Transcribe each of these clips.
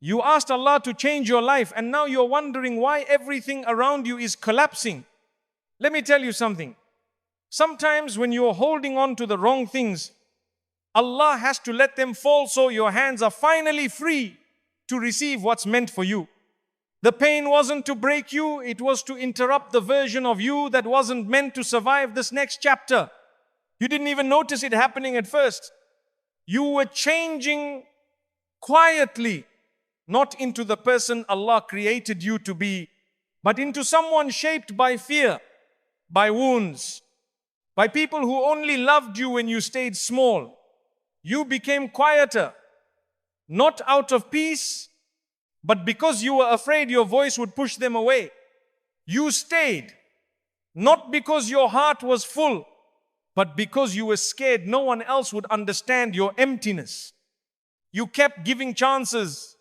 You asked Allah to change your life, and now you're wondering why everything around you is collapsing. Let me tell you something. Sometimes when you're holding on to the wrong things, Allah has to let them fall so your hands are finally free to receive what's meant for you. The pain wasn't to break you, it was to interrupt the version of you that wasn't meant to survive this next chapter. You didn't even notice it happening at first. You were changing quietly, not into the person Allah created you to be, but into someone shaped by fear, by wounds, by people who only loved you when you stayed small. You became quieter, not out of peace, but because you were afraid your voice would push them away. You stayed, not because your heart was full, but because you were scared no one else would understand your emptiness. You kept giving chances,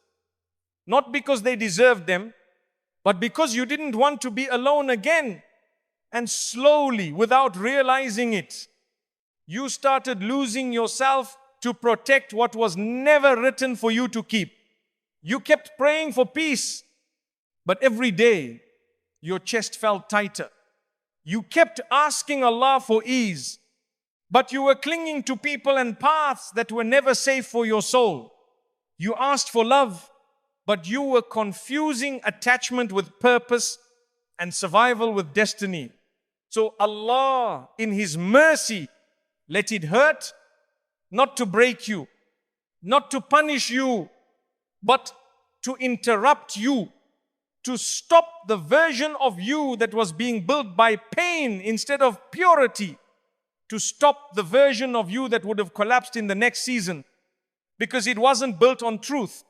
not because they deserved them, but because you didn't want to be alone again. And slowly, without realizing it, you started losing yourself to protect what was never written for you to keep. You kept praying for peace, but every day your chest felt tighter. You kept asking Allah for ease, but you were clinging to people and paths that were never safe for your soul. You asked for love, but you were confusing attachment with purpose and survival with destiny. So Allah, in His mercy, let it hurt, not to break you, not to punish you, but to interrupt you, to stop the version of you that was being built by pain instead of purity, to stop the version of you that would have collapsed in the next season because it wasn't built on truth.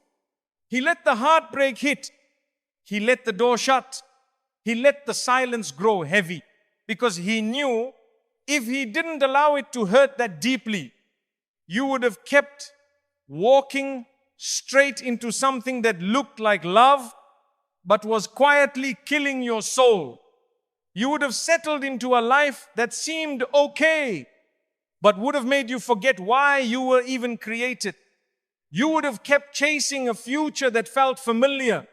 He let the heartbreak hit. He let the door shut. He let the silence grow heavy because He knew if He didn't allow it to hurt that deeply, you would have kept walking straight into something that looked like love but was quietly killing your soul. You would have settled into a life that seemed okay but would have made you forget why you were even created. You would have kept chasing a future that felt familiar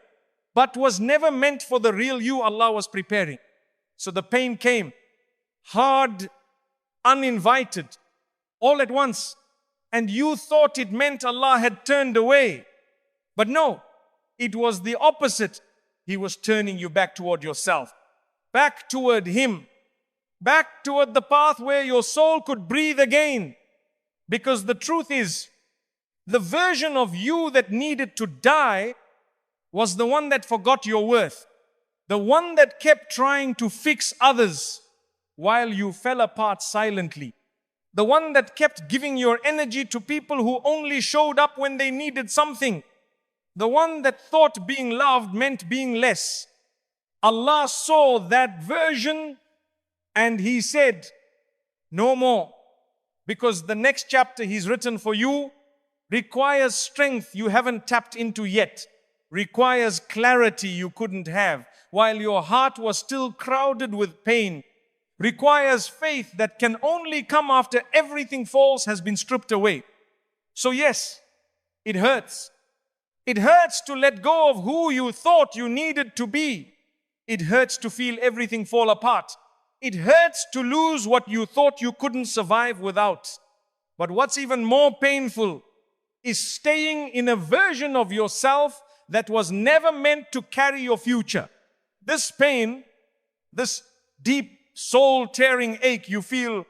but was never meant for the real you Allah was preparing. So the pain came, hard, uninvited, all at once. And you thought it meant Allah had turned away. But no, it was the opposite. He was turning you back toward yourself, back toward Him, back toward the path where your soul could breathe again. Because the truth is, the version of you that needed to die was the one that forgot your worth. The one that kept trying to fix others while you fell apart silently. The one that kept giving your energy to people who only showed up when they needed something. The one that thought being loved meant being less. Allah saw that version and He said, no more. Because the next chapter He's written for you requires strength you haven't tapped into yet. Requires clarity you couldn't have while your heart was still crowded with pain. Requires faith that can only come after everything false has been stripped away. So yes, it hurts. It hurts to let go of who you thought you needed to be. It hurts to feel everything fall apart. It hurts to lose what you thought you couldn't survive without. But what's even more painful is staying in a version of yourself that was never meant to carry your future. This pain, this deep soul-tearing ache you feel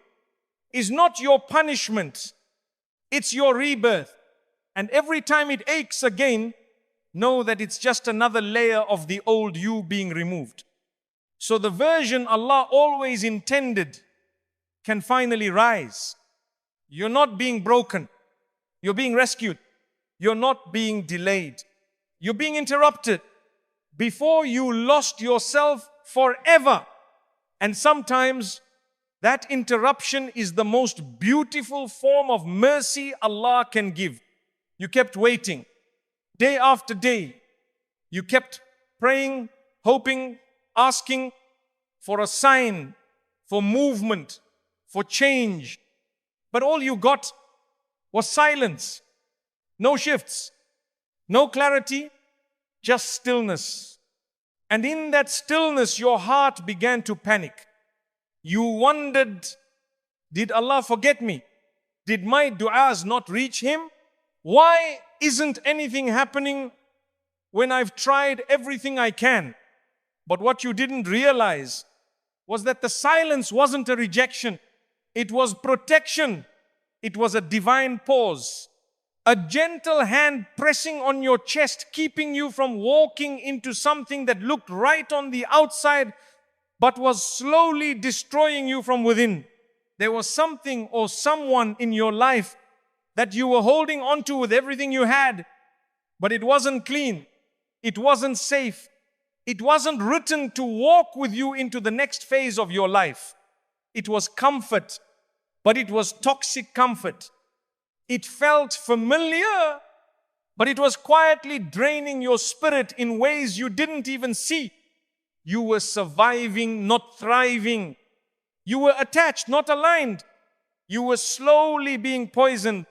is not your punishment. It's your rebirth. And every time it aches again, know that it's just another layer of the old you being removed. So the version Allah always intended can finally rise. You're not being broken. You're being rescued. You're not being delayed. You're being interrupted before you lost yourself forever. And sometimes that interruption is the most beautiful form of mercy Allah can give. You kept waiting day after day. You kept praying, hoping, asking for a sign, for movement, for change. But all you got was silence. No shifts, no clarity, just stillness. And in that stillness, your heart began to panic. You wondered, did Allah forget me? Did my du'as not reach Him? Why isn't anything happening when I've tried everything I can? But what you didn't realize was that the silence wasn't a rejection. It was protection. It was a divine pause. A gentle hand pressing on your chest, keeping you from walking into something that looked right on the outside, but was slowly destroying you from within. There was something or someone in your life that you were holding on to with everything you had, but it wasn't clean. It wasn't safe. It wasn't written to walk with you into the next phase of your life. It was comfort, but it was toxic comfort. It felt familiar, but it was quietly draining your spirit in ways you didn't even see. You were surviving, not thriving. You were attached, not aligned. You were slowly being poisoned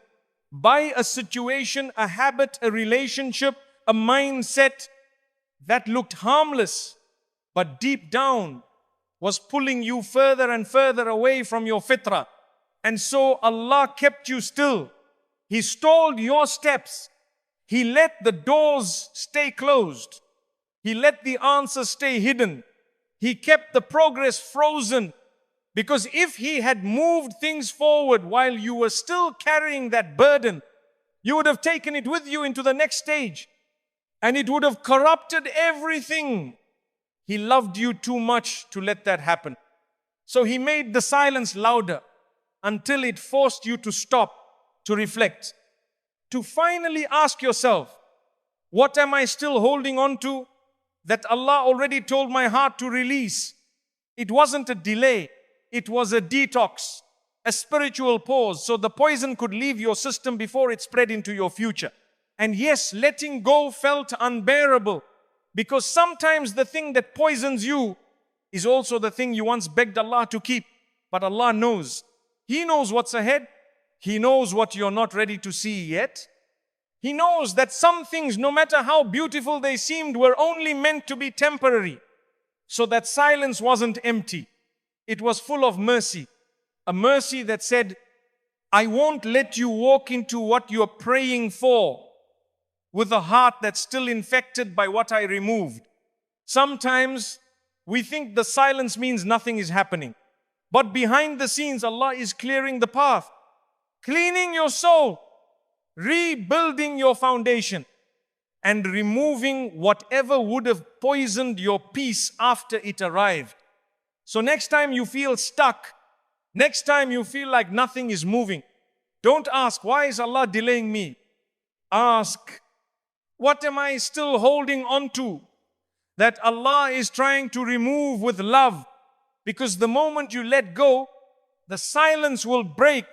by a situation, a habit, a relationship, a mindset that looked harmless, but deep down was pulling you further and further away from your fitrah. And so Allah kept you still. He stalled your steps. He let the doors stay closed. He let the answers stay hidden. He kept the progress frozen. Because if He had moved things forward while you were still carrying that burden, you would have taken it with you into the next stage. And it would have corrupted everything. He loved you too much to let that happen. So He made the silence louder until it forced you to stop, to reflect, to finally ask yourself, what am I still holding on to that Allah already told my heart to release? It wasn't a delay. It was a detox, a spiritual pause, so the poison could leave your system before it spread into your future. And yes, letting go felt unbearable, because sometimes the thing that poisons you is also the thing you once begged Allah to keep. But Allah knows. He knows what's ahead. He knows what you're not ready to see yet. He knows that some things, no matter how beautiful they seemed, were only meant to be temporary. So that silence wasn't empty. It was full of mercy. A mercy that said, I won't let you walk into what you're praying for with a heart that's still infected by what I removed. Sometimes we think the silence means nothing is happening. But behind the scenes, Allah is clearing the path, cleaning your soul, rebuilding your foundation, and removing whatever would have poisoned your peace after it arrived. So next time you feel stuck, next time you feel like nothing is moving, don't ask, why is Allah delaying me? Ask, what am I still holding on to that Allah is trying to remove with love? Because the moment you let go, the silence will break,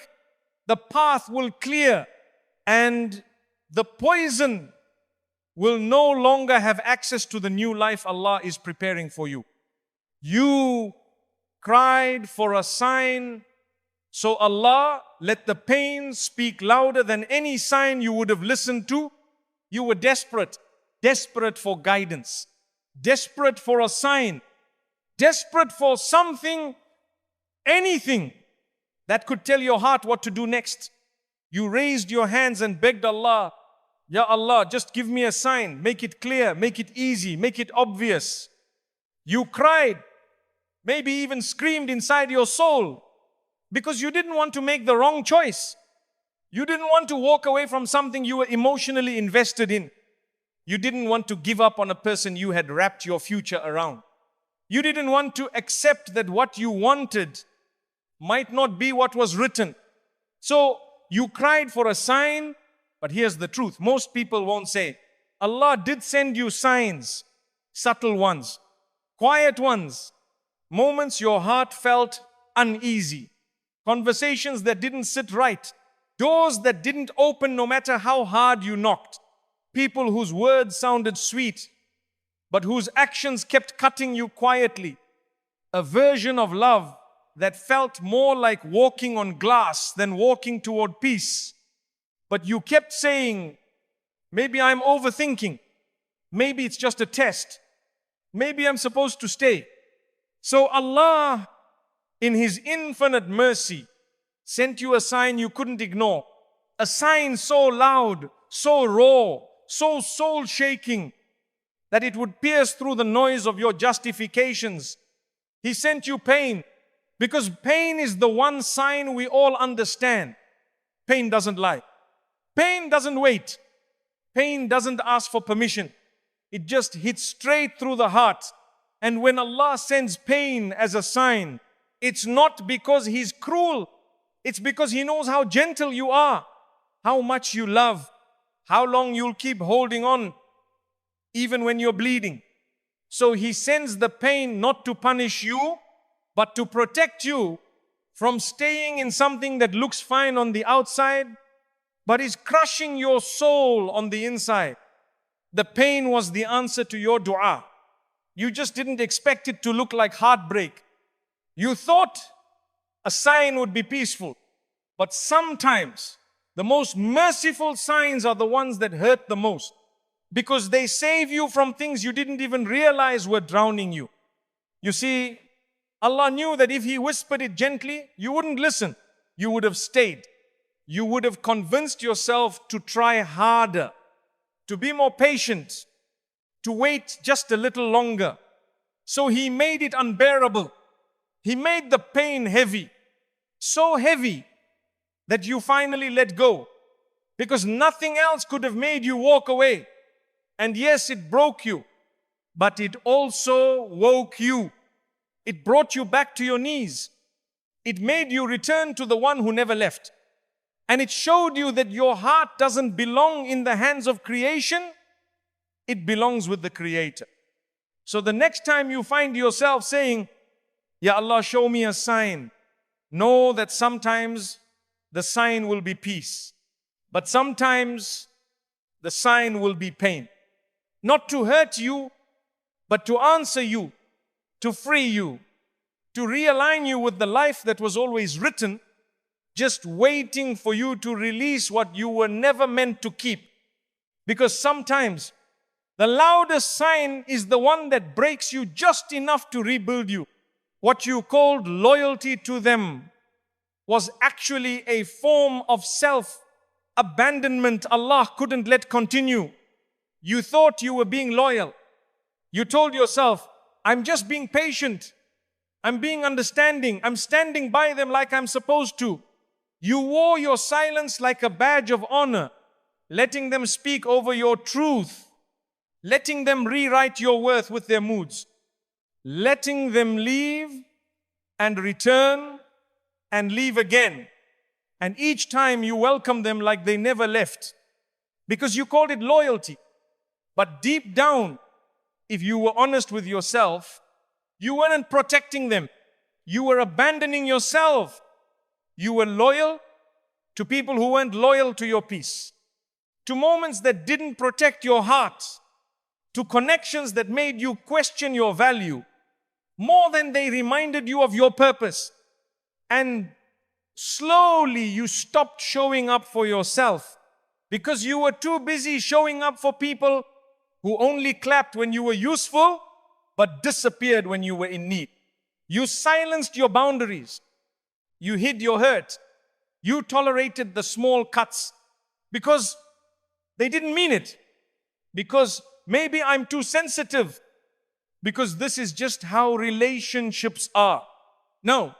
the path will clear, and the poison will no longer have access to the new life Allah is preparing for you. You cried for a sign, so Allah let the pain speak louder than any sign you would have listened to. You were desperate, desperate for guidance, desperate for a sign, desperate for something, anything that could tell your heart what to do next. You raised your hands and begged Allah, Ya Allah, just give me a sign, make it clear, make it easy, make it obvious. You cried, maybe even screamed inside your soul, because you didn't want to make the wrong choice. You didn't want to walk away from something you were emotionally invested in. You didn't want to give up on a person you had wrapped your future around. You didn't want to accept that what you wanted might not be what was written. So you cried for a sign, but here's the truth. Most people won't say, Allah did send you signs, subtle ones, quiet ones, moments your heart felt uneasy, conversations that didn't sit right, doors that didn't open no matter how hard you knocked, people whose words sounded sweet, but whose actions kept cutting you quietly, a version of love that felt more like walking on glass than walking toward peace. But you kept saying, maybe I'm overthinking, Maybe it's just a test. Maybe I'm supposed to stay. So Allah, in His infinite mercy, sent you a sign you couldn't ignore. A sign so loud, so raw, so soul-shaking, that it would pierce through the noise of your justifications. He sent you pain, because pain is the one sign we all understand. Pain doesn't lie. Pain doesn't wait. Pain doesn't ask for permission. It just hits straight through the heart. And when Allah sends pain as a sign, it's not because He's cruel. It's because He knows how gentle you are, how much you love, how long you'll keep holding on, even when you're bleeding. So He sends the pain not to punish you, but to protect you from staying in something that looks fine on the outside, but is crushing your soul on the inside. The pain was the answer to your dua. You just didn't expect it to look like heartbreak. You thought a sign would be peaceful. But sometimes the most merciful signs are the ones that hurt the most, because they save you from things you didn't even realize were drowning you. You see, Allah knew that if He whispered it gently, you wouldn't listen. You would have stayed. You would have convinced yourself to try harder, to be more patient, to wait just a little longer. So He made it unbearable. He made the pain heavy, so heavy that you finally let go, because nothing else could have made you walk away. And yes, it broke you, but it also woke you. It brought you back to your knees. It made you return to the one who never left. And it showed you that your heart doesn't belong in the hands of creation. It belongs with the Creator. So the next time you find yourself saying, Ya Allah, show me a sign, know that sometimes the sign will be peace, but sometimes the sign will be pain. Not to hurt you, but to answer you, to free you, to realign you with the life that was always written, just waiting for you to release what you were never meant to keep. Because sometimes the loudest sign is the one that breaks you just enough to rebuild you. What you called loyalty to them was actually a form of self-abandonment Allah couldn't let continue. You thought you were being loyal. You told yourself, I'm just being patient. I'm being understanding. I'm standing by them like I'm supposed to. You wore your silence like a badge of honor, letting them speak over your truth, letting them rewrite your worth with their moods, letting them leave and return and leave again. And each time you welcome them like they never left, because you called it loyalty. But deep down, if you were honest with yourself, you weren't protecting them. You were abandoning yourself. You were loyal to people who weren't loyal to your peace, to moments that didn't protect your heart, to connections that made you question your value more than they reminded you of your purpose. And slowly you stopped showing up for yourself because you were too busy showing up for people who only clapped when you were useful but disappeared when you were in need. You silenced your boundaries. You hid your hurt. You tolerated the small cuts because they didn't mean it. Because maybe I'm too sensitive. Because this is just how relationships are. No,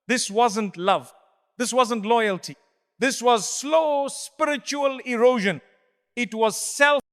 this wasn't love. This wasn't loyalty. This was slow spiritual erosion. It was self